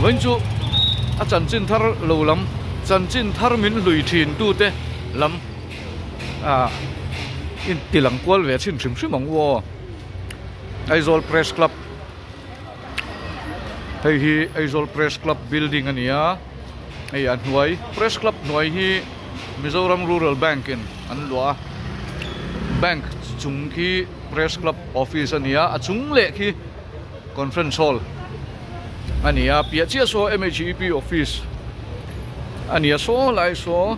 vẫn chú chân chín thar lâu lắm chân chín thar min lùi thìn tu te lắm in tilang qual về xin sim sim mong wo Aizol Press Club hei hi Aizol Press Club building ania ei an hnuai Press Club hnuai hi Mizoram Rural Bank in an lua bank chung khi Press Club office ania a chung le khi conference hall ania pia chia so MHEP office ania so lai so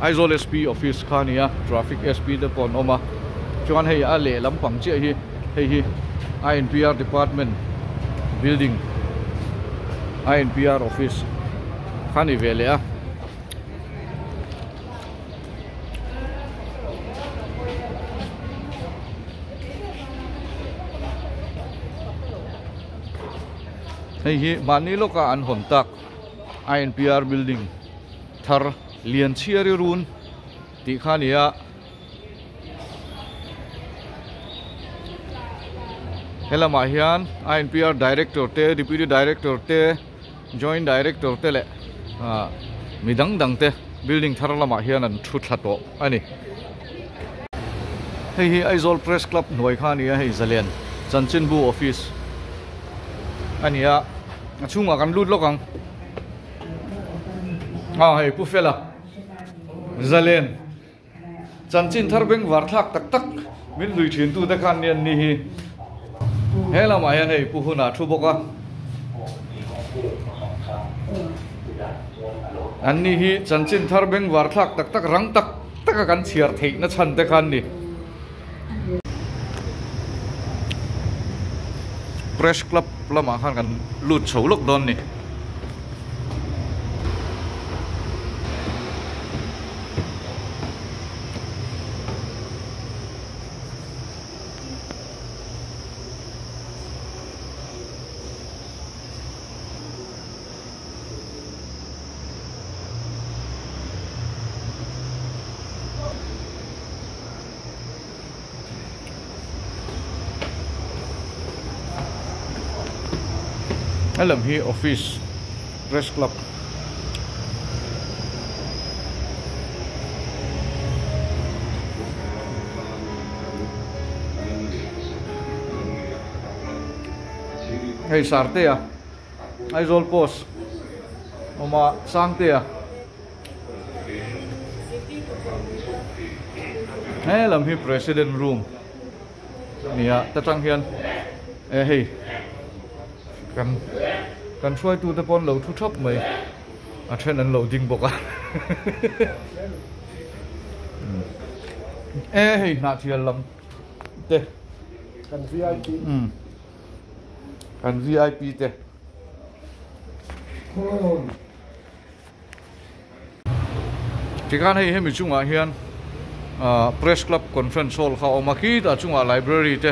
Aizol SP office khania traffic SP de pon oma chuan hei a le lampang che hi hei hi INPR department building INPR office khani vele a hei hi mani loka an hon tak INPR building thar lian chiari run ti khania helama hian INPR director te deputy director te joint director te le midang dang te building thar lama hian an thu thato ani hei hi Aizol Press Club hnuai khania hei zalian chanchin bu office ania chunga kan lut lokang hei pu fela zalian chanchin thar beng war thak tak tak min lui thin tu te khan nian ni hi hela ma hian hei pu huna thu boka an ni hi chanchin thar beng war thak tak tak rang tak tak kan chiar thei na chan te khan ni Press Club lama khan kan lut chho lok don ni alam hi office Press Club hei sarte a Aizol Post oma sangte a alam hi president room nia tatang hian hei kanช่วยtu te pon lo thu thop mai a then an lo ding boka hei na thial lam te kan VIP kan VIP te tikan hei mi chunga hian Press Club conference hall kha oma ki ta chunga library te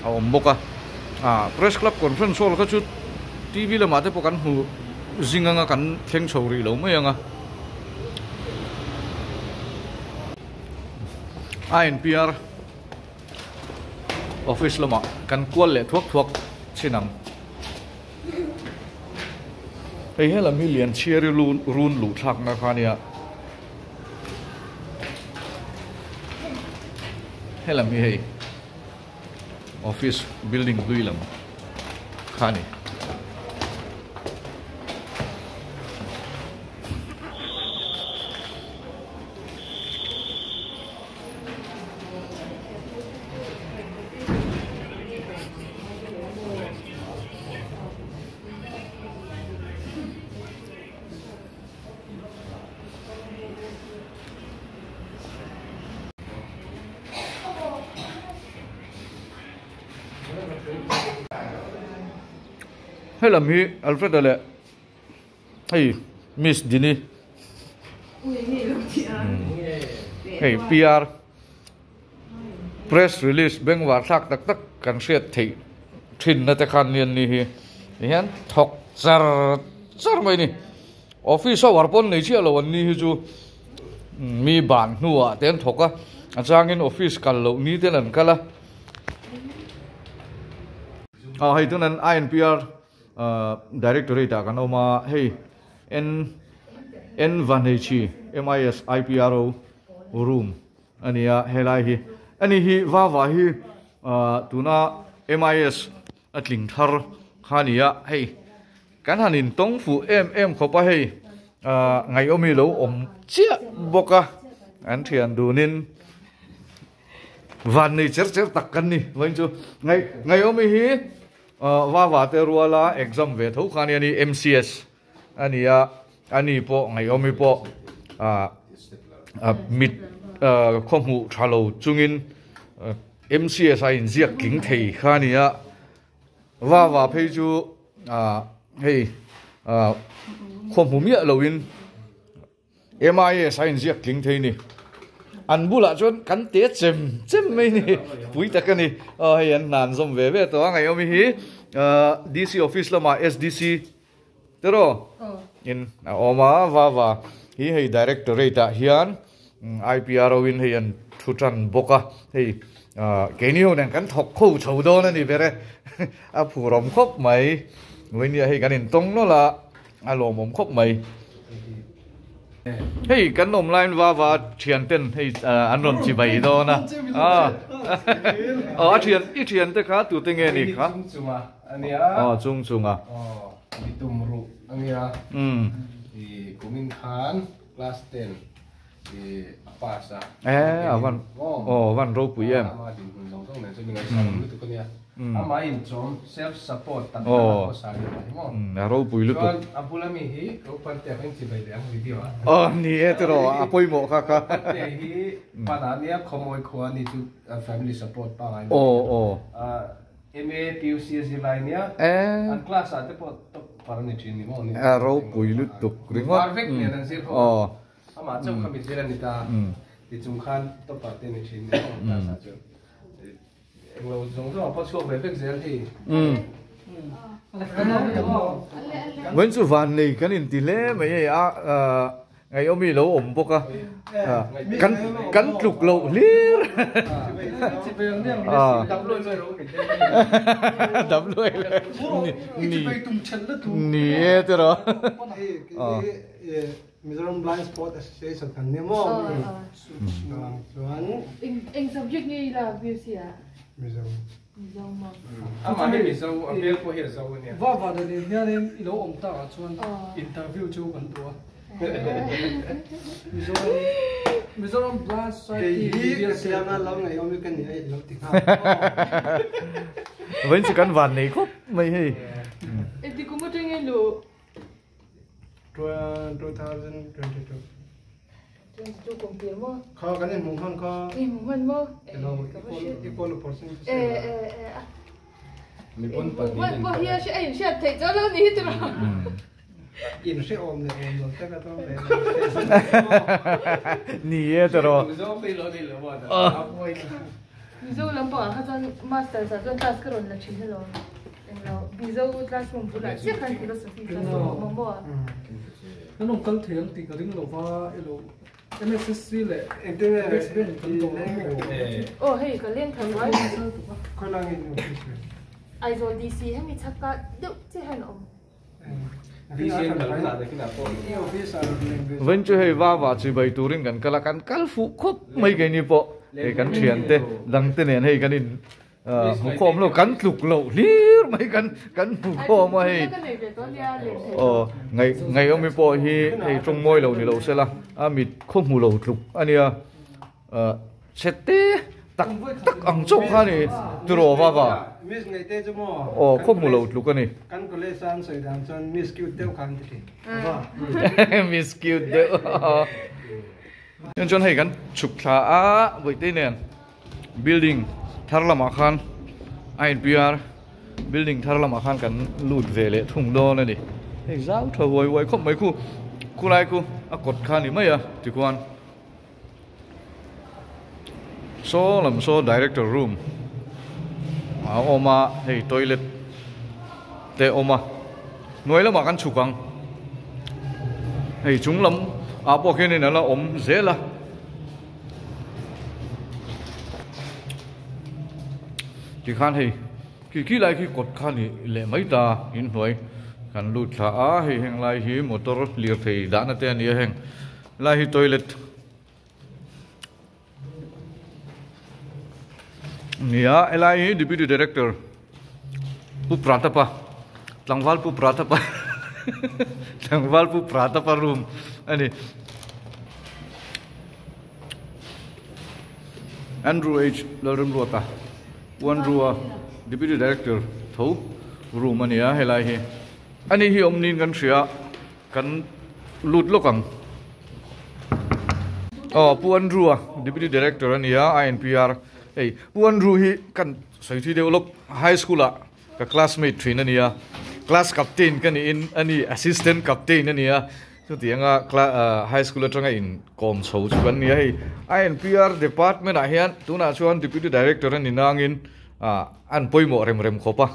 a om boka Press Club conference hall ka chu TV le mate po kan hu zinganga kan thleng chhori lo mai anga INPR office lama kan kwal le thuak chinam ei hela million chiari run lu thak na khania hela mi hei office building luilam khani hay làm hi Alfred ale hay Miss Dini hay PR press release beng war thak tak tak kan siat thei thin na te khan lian ni hi hian thok char mai ni office war pon nei chia lo an ni hi chu mi ban nuwa ten thoka achangin office kal lo ni ten an kala hay tunan INPR directorate ta kan oma hei n van hei chi MIS IPRO room ania helai hi ani hi wa hi tuna MIS atling thar khania hei kan hanin tong fu em khopa hei ngai omi lo om chia boka an thian dunin van ni cher tak kan ni wain chu ngai omi hi wa te ruala exam ve tho khani ani MCS ania ani po ngai omi po mit khomu thalo chungin MCS in ziak king thei khania wa phei chu hei khomu mi loin MIS in ziak king thei ni an bula chon kan te chem mai ni pui ta kan ni hei an nan zom ve to ngai omi hi DC office lama SDC tero in oma wa hi hei directorate a hian IPRO in hei an thutan boka hei kenio nang kan thok khou chho do na ni bere a phurom khop mai ngoi ni hei kan in tong no la a lom om khop mai hei kan nom line wa thian ten hei an ron chi bai do na a thian te kha tu te nge ni kha chunga Bitumru ania di Kumin Khan class 10 di Apasa van ro pui em ama in chom self support tan ko sa mo na ro pui lu tu apula mi hi ko parte ang si bai ang video ni etro apoi mo kha te hi panania khomoi khwa ni tu family support pa ngai MA PUCS line ya an class ate po to parang ni chini mo ni ro pui lu tu ringo perfect ni nan sir ama chom kami dira ni ta ti chung khan to parte ni chini mo sa chu lo zong zo pa so perfect zel hi when su van nei kan in ti le mai ngai omi lo om boka kan tluk lo lir đập lui ni thế đó Mizoram Blind Sport Association kan ni mo chuan in subject ni la view sia Mizoram ma ama ni so apel ko he so ni va da ni hian ilo om ta chuan interview chu kan to Mizoram Blind Society siama lo ngai om kan ni ai lo ti kha vẫn chỉ cần vàn này khóc mày hay em thì cũng có tiếng nghe lù 2022 22 cũng tiền mà kho cái này mùng hơn kho mình mơ equal percent mi pon pa mình bao nhiêu sẽ thấy cho nó đi từ nào in sẽ ôm tất cả tôi nè rồi zo pe lo ni lo wa bizo làm bảo hắn chọn master sa chọn task rồi là chính rồi em nào bizo classroom pula sẽ khăn philosophy classroom mà mua nó nông cân thiện thì cái tiếng lova elo MCS lệ experience kan to hey cái liên thằng nói khoi lang in ai rồi DC hay mình chắc cả được chứ hay không vẫn chưa hay va chỉ bày turinกันกะละกันกัลฟุคบไม่ไงนี่ปะไอ้กันเถียนเตดังเตเนี่ยให้กันinหูคอมเรากันลุกเราเลี้ยไม่กันหูคอมาให้ไงเอาไม่ปะให้ตรงมวยเรานี่เราเสร็จละมีข้อมูลเราลุกอันนี้เสร็จเตตักอังจงข้านี่ตัวว่ามิสไงเต้จมอข้อมูลเราลุกกันนี่กันก็เลยสั่งใส่ดังจนมิสคิวเต้าคันทีว่ามิสคิวเด้อยังจนให้กันฉุกชาไว้ที่เนี่ย building ทาร์ลามาคัน IPR building ทาร์ลามาคันกันลูดเวเลทุ่งโดนนี่ไอ้เจ้าเธอไว้คบไม่คู่ไรคู่กดคันนี่ไม่อะที่กวนโซ่ลำโซ่ director room เอาออกมาให้ toilet เตะออกมาหน่วยละมากันฉุกังให้จุงลำพวกนี้นั่นละอมเสียละที่ข้านให้ ki lai ki kot khani le mai ta in hoi kan lut tha a heng lai hi motor lir thei da na te ani heng lai hi toilet nia elai hi deputy director pu pratapa tlangwal pu pratapa tlangwal pu pratapa room ani Andrew H lorum rota one rua deputy director Khaw room ania helai hi ani hi omnin kan ria kan lut lokang puan rua deputy director ania INPR ei puan ru hi kan soithi develop high school a ka classmate thin ania class captain kan in ani assistant captain ania so tianga high school atanga in kom chho chu kan nia hei INPR department a hian tuna chuan deputy director ani nangin an poimo rem khopa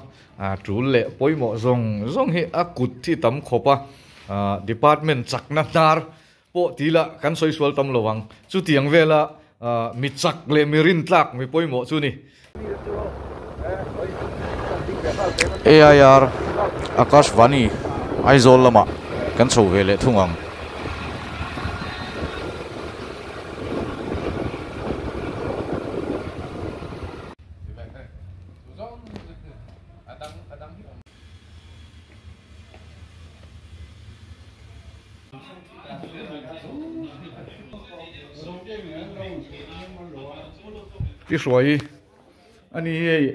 trul le poimo zong hi akut thi tam khopa department chakna nar po tila kan soisual tam lowang chu tiang vela mi chak le mi rin tlak mi poimo chu ni AIR Akashvani Aizol lama kan chhehvel le thungang ti roi ani hei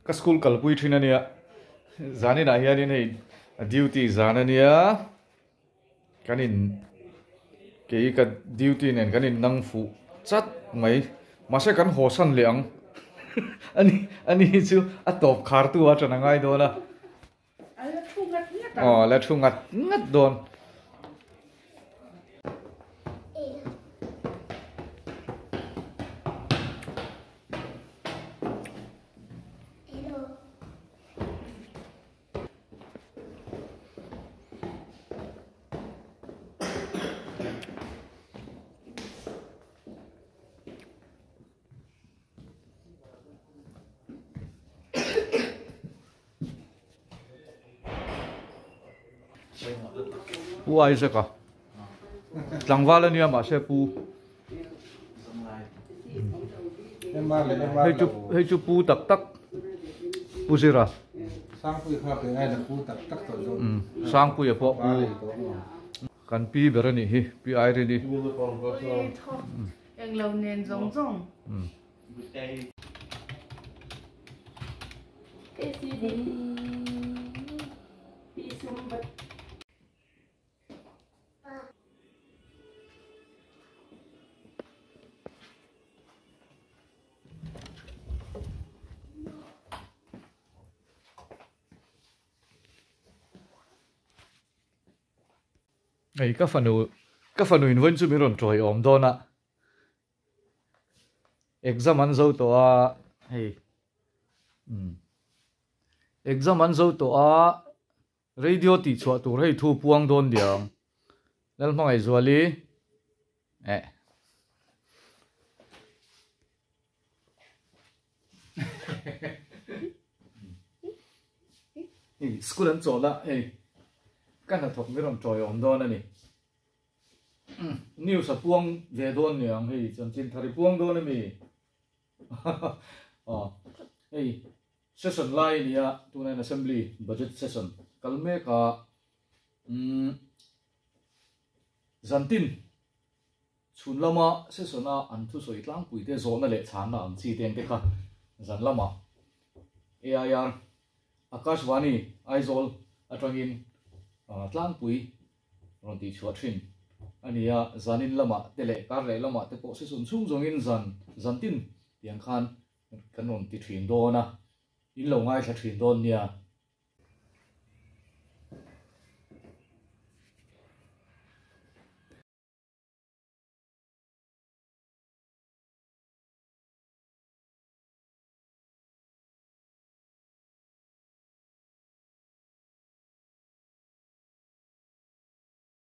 ka school kalpui thina nia zani na hian hei duty zana nia kanin ke ka duty nen kanin nang fu chat mai mase kan hosan leang ani chu a top khar tu a tana ngai dona la thungat ngat don pu ai se ka tlangwal ania ma se pu hei chu pu tak tak pu zira sang pui kha pe ai la pu tak tak to zo sang pu ya po kan pi berani hi pi ai ri ni eng lo nen zong zong ei ka fanu in wen chu mi ron troi om dona exam an zo to a hei exam an zo to a radio ti chwa tur hei thu puang don diang lal mangai zuali school an chola hei kan thok mi ron troi om don ani news a puang ve don niang hei chan chin thari puang don mi hei session lai nia tunan assembly budget session kalme ka zantin chun lama session a an thu soi tlang pui te zona le chan na an chi teng te kha zan lama AIR Akashvani Aizol atangin tlang pui ron ti chua thin ania zanin lama tele kar le lama te po session chung zongin zantin tiang khan kan ron ti thin dona in lo ngai tha thin don nia